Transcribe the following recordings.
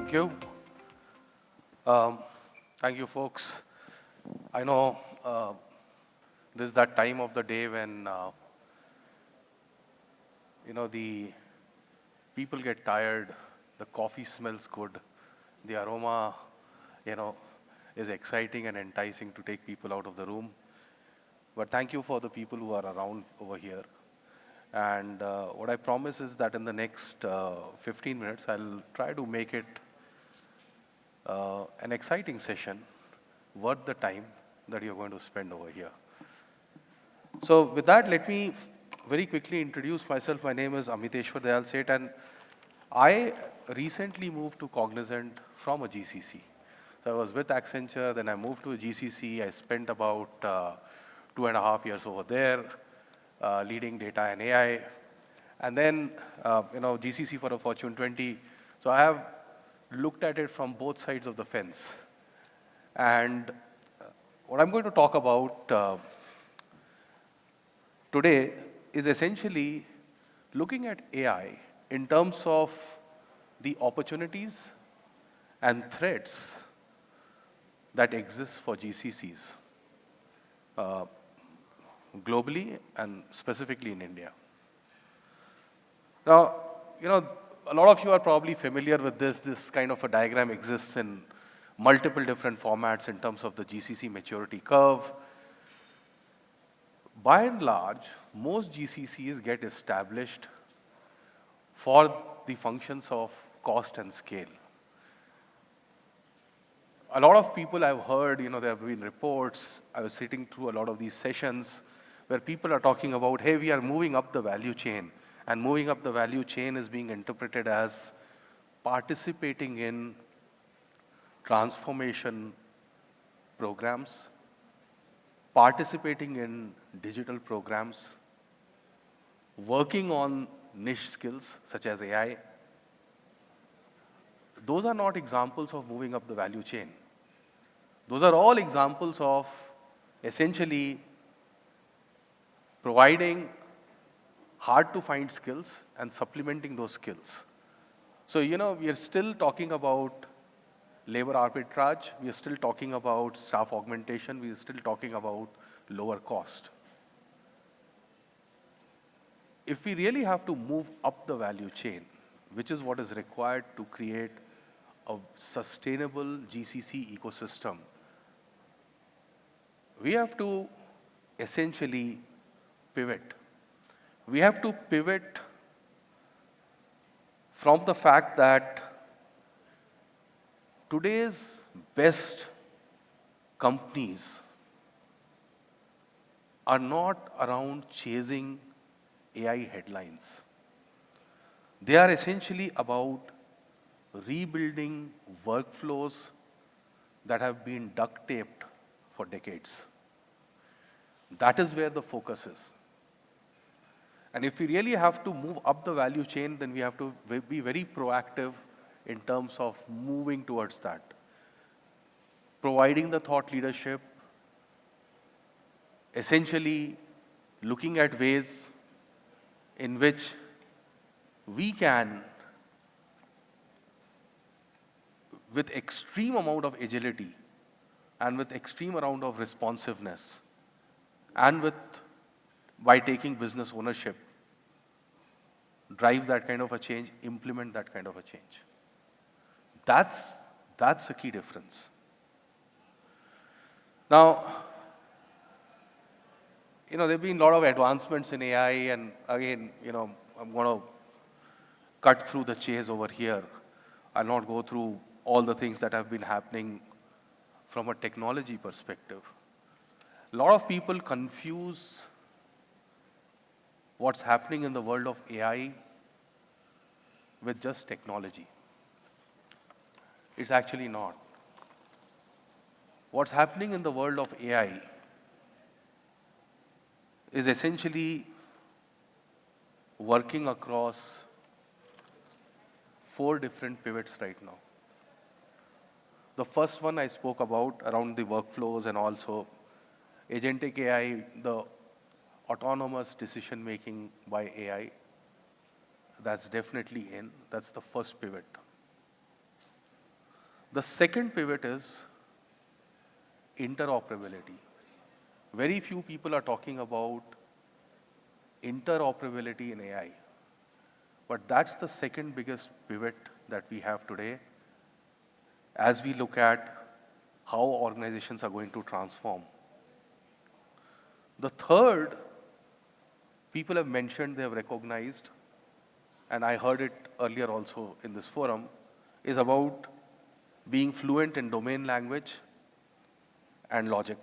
Thank you. Um, Thank you, folks. I know this is that time of the day when the people get tired, the coffee smells good, the aroma, you know, is exciting and enticing to take people out of the room. But thank you for the people who are around over here. And what I promise is that in the next 15 minutes, I'll try to make it an exciting session worth the time that you're going to spend over here. So with that, let me very quickly introduce myself. My name is Amiteshwar Seth, and I recently moved to Cognizant from a GCC. So I was with Accenture, then I moved to a GCC. I spent about 2.5 years over there, leading data and AI. And then, GCC for a Fortune 20. So I have looked at it from both sides of the fence. And what I'm going to talk about today is essentially looking at AI in terms of the opportunities and threats that exist for GCCs globally and specifically in India. Now, a lot of you are probably familiar with this. This kind of a diagram exists in multiple different formats in terms of the GCC maturity curve. By and large, most GCCs get established for the functions of cost and scale. A lot of people I've heard, there have been reports, I was sitting through a lot of these sessions where people are talking about, hey, we are moving up the value chain. And moving up the value chain is being interpreted as participating in transformation programs, participating in digital programs, working on niche skills such as AI. Those are not examples of moving up the value chain. Those are all examples of essentially providing hard-to-find skills and supplementing those skills. So, we are still talking about labor arbitrage. We are still talking about staff augmentation. We are still talking about lower cost. If we really have to move up the value chain, which is what is required to create a sustainable GCC ecosystem, we have to essentially pivot. We have to pivot from the fact that today's best companies are not around chasing AI headlines. They are essentially about rebuilding workflows that have been duct taped for decades. That is where the focus is. And if we really have to move up the value chain, then we have to be very proactive in terms of moving towards that. Providing the thought leadership, essentially looking at ways in which we can, with extreme amount of agility and with extreme amount of responsiveness, and by taking business ownership, drive that kind of a change, implement that kind of a change. That's the key difference. Now, there have been a lot of advancements in AI, and again, I'm going to cut through the chase over here. I'll not go through all the things that have been happening from a technology perspective. A lot of people confuse what's happening in the world of AI with just technology. It's actually not. What's happening in the world of AI is essentially working across 4 different pivots right now. The first one I spoke about around the workflows and also agentic AI, the autonomous decision making by AI. That's definitely in. That's the first pivot. The second pivot is interoperability. Very few people are talking about interoperability in AI. But that's the second biggest pivot that we have today as we look at how organizations are going to transform. The third, people have mentioned, they have recognized, and I heard it earlier also in this forum, is about being fluent in domain language and logic.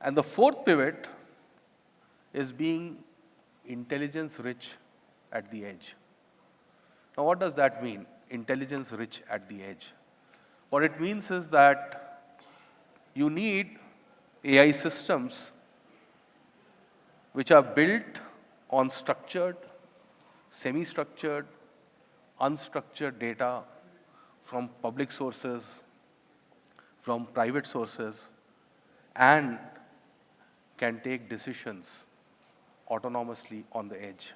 And the fourth pivot is being intelligence rich at the edge. Now, what does that mean? Intelligence rich at the edge. What it means is that you need AI systems which are built on structured, semi-structured, unstructured data from public sources, from private sources, and can take decisions autonomously on the edge.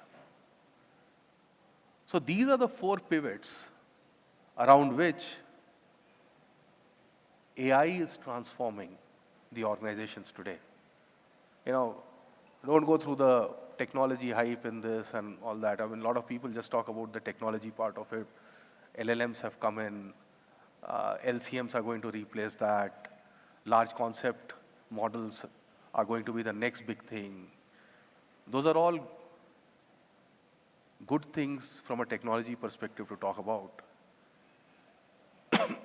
So these are the four pivots around which AI is transforming the organizations today. Don't go through the technology hype in this and all that. I mean, a lot of people just talk about the technology part of it. LLMs have come in. LCMs are going to replace that. Large concept models are going to be the next big thing. Those are all good things from a technology perspective to talk about.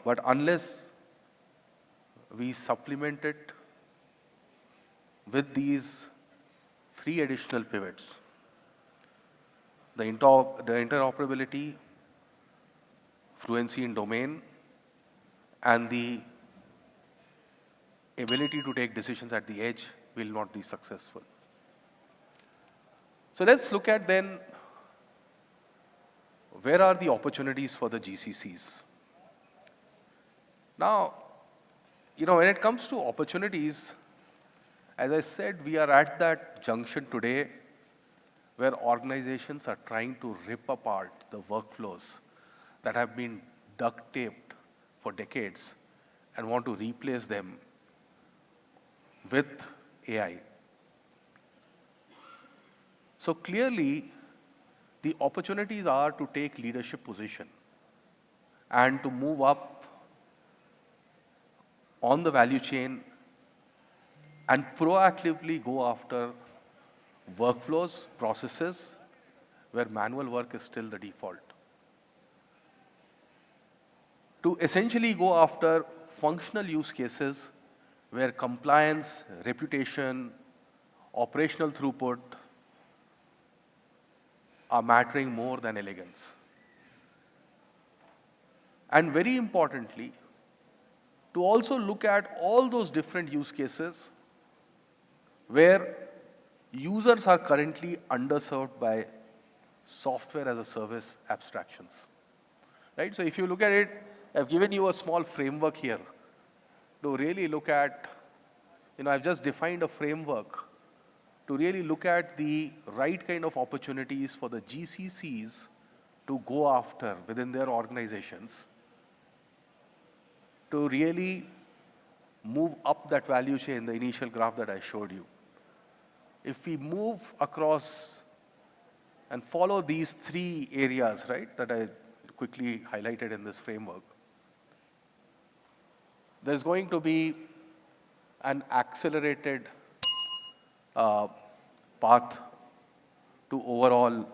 But unless we supplement it with these three additional pivots, the interoperability, fluency in domain, and the ability to take decisions at the edge will not be successful. So let's look at then, where are the opportunities for the GCCs? Now, when it comes to opportunities, as I said, we are at that junction today where organizations are trying to rip apart the workflows that have been duct taped for decades and want to replace them with AI. So clearly, the opportunities are to take leadership position and to move up on the value chain and proactively go after workflows, processes, where manual work is still the default. To essentially go after functional use cases where compliance, reputation, operational throughput are mattering more than elegance. And very importantly, to also look at all those different use cases where users are currently underserved by software as a service abstractions. Right? So if you look at it, I've given you a small framework here to really look at, I've just defined a framework to really look at the right kind of opportunities for the GCCs to go after within their organizations to really move up that value chain, the initial graph that I showed you. If we move across and follow these three areas, right, that I quickly highlighted in this framework, there's going to be an accelerated path to overall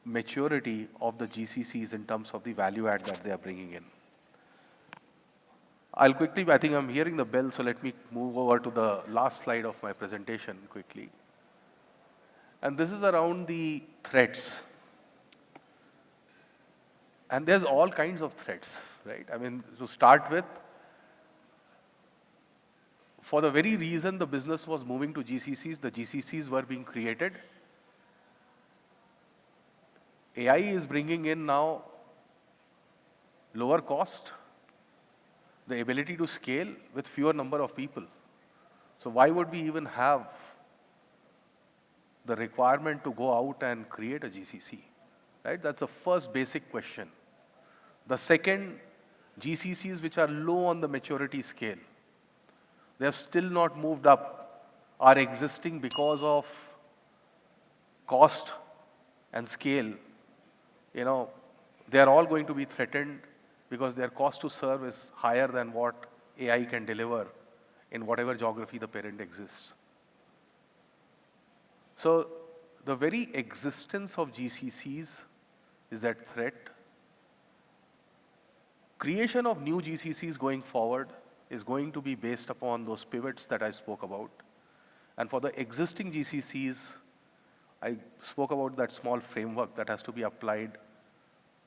maturity of the GCCs in terms of the value add that they are bringing in. I'll quickly, I think I'm hearing the bell, so let me move over to the last slide of my presentation quickly. And this is around the threats. And there's all kinds of threats, right? I mean, to start with, for the very reason the business was moving to GCCs, the GCCs were being created. AI is bringing in now lower cost, the ability to scale with fewer number of people. So why would we even have the requirement to go out and create a GCC? right? That's the first basic question. The second, GCCs which are low on the maturity scale, they have still not moved up, are existing because of cost and scale. You know, they are all going to be threatened because their cost to serve is higher than what AI can deliver in whatever geography the parent exists. So the very existence of GCCs is that threat. Creation of new GCCs going forward is going to be based upon those pivots that I spoke about. And for the existing GCCs, I spoke about that small framework that has to be applied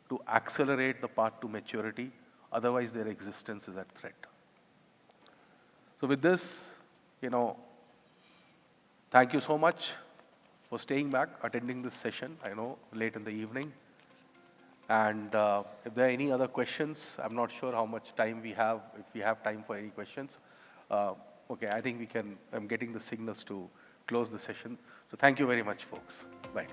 to accelerate the path to maturity. Otherwise, their existence is at threat. So with this, thank you so much for staying back, attending this session, I know, late in the evening. And if there are any other questions, I'm not sure how much time we have, if we have time for any questions. Okay, I think I'm getting the signals to close the session. So thank you very much, folks. Bye.